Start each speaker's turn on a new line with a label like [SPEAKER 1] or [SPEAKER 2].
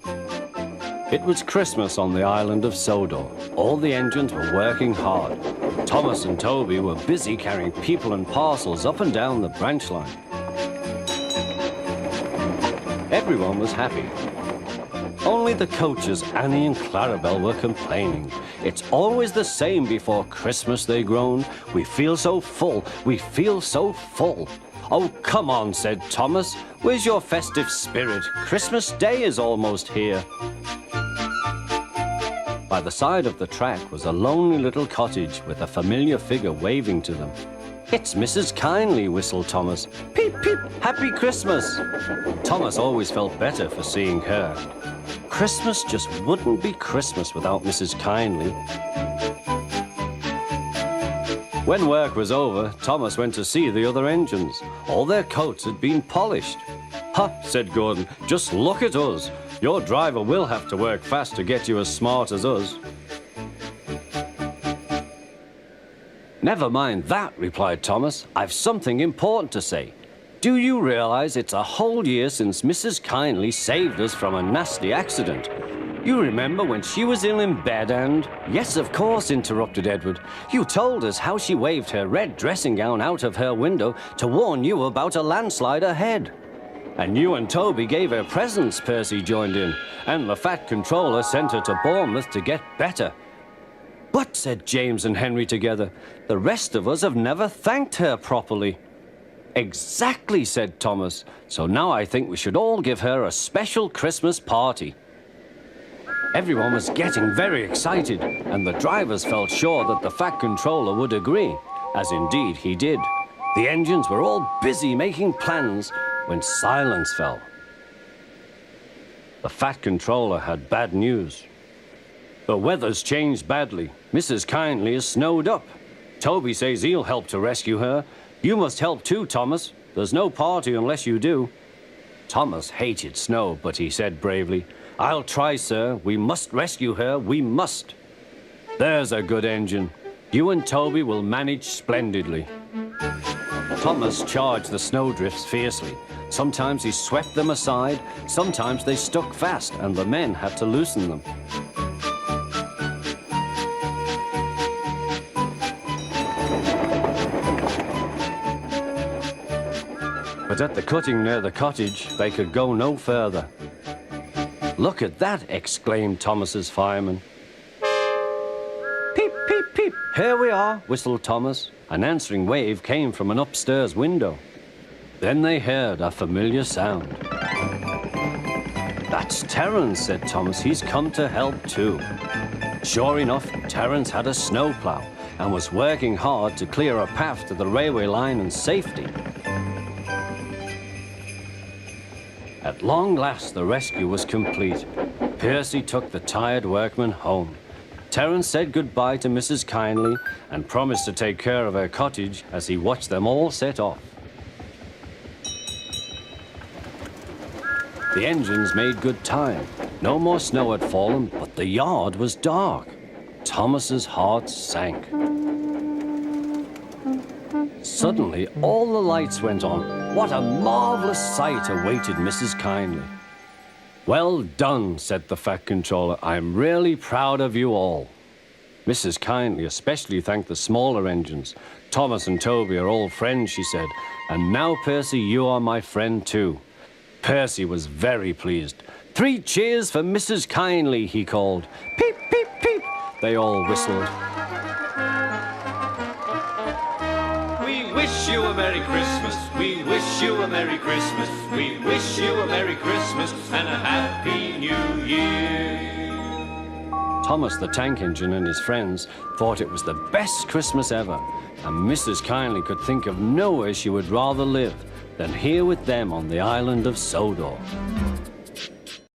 [SPEAKER 1] It was Christmas on the island of Sodor. All the engines were working hard. Thomas and Toby were busy carrying people and parcels up and down the branch line. Everyone was happy. Only the coaches, Annie and Clarabelle, were complaining. It's always the same before Christmas, they groaned. We feel so full, we feel so full. Oh, come on, said Thomas. Where's your festive spirit? Christmas Day is almost here. By the side of the track was a lonely little cottage with a familiar figure waving to them. It's Mrs. Kindly, whistled Thomas. Peep, peep, Happy Christmas! Thomas always felt better for seeing her. Christmas just wouldn't be Christmas without Mrs. Kindly. When work was over, Thomas went to see the other engines. All their coats had been polished. Ha, said Gordon, just look at us. Your driver will have to work fast to get you as smart as us. Never mind that, replied Thomas. I've something important to say. Do you realize it's a whole year since Mrs. Kindly saved us from a nasty accident? You remember when she was ill in bed and... Yes, of course, interrupted Edward. You told us how she waved her red dressing gown out of her window to warn you about a landslide ahead. And you and Toby gave her presents, Percy joined in. And the Fat Controller sent her to Bournemouth to get better. But, said James and Henry together, the rest of us have never thanked her properly. Exactly, said Thomas. So now I think we should all give her a special Christmas party. Everyone was getting very excited, and the drivers felt sure that the Fat Controller would agree, as indeed he did. The engines were all busy making plans when silence fell. The Fat Controller had bad news. The weather's changed badly. Mrs. Kindly is snowed up. Toby says he'll help to rescue her. You must help too, Thomas. There's no party unless you do. Thomas hated snow, but he said bravely, I'll try, sir. We must rescue her. We must. There's a good engine. You and Toby will manage splendidly. Thomas charged the snowdrifts fiercely. Sometimes he swept them aside, sometimes they stuck fast, and the men had to loosen them. But at the cutting near the cottage, they could go no further. Look at that, exclaimed Thomas's fireman. Peep, peep, peep, here we are, whistled Thomas. An answering wave came from an upstairs window. Then they heard a familiar sound. That's Terence, said Thomas. He's come to help too. Sure enough, Terence had a snowplow and was working hard to clear a path to the railway line in safety. At long last, the rescue was complete. Percy took the tired workmen home. Terence said goodbye to Mrs. Kindly and promised to take care of her cottage as he watched them all set off. The engines made good time. No more snow had fallen, but the yard was dark. Thomas's heart sank. Suddenly, all the lights went on. What a marvelous sight awaited Mrs. Kindly. Well done, said the Fat Controller. I'm really proud of you all. Mrs. Kindly especially thanked the smaller engines. Thomas and Toby are all friends, she said. And now, Percy, you are my friend too. Percy was very pleased. 3 cheers for Mrs. Kindly, he called. Peep, peep, peep, they all whistled.
[SPEAKER 2] We wish you a Merry Christmas. We wish you a Merry Christmas. We wish you a Merry Christmas and a Happy New Year.
[SPEAKER 1] Thomas the Tank Engine and his friends thought it was the best Christmas ever, and Mrs. Kindly could think of nowhere she would rather live than here with them on the island of Sodor.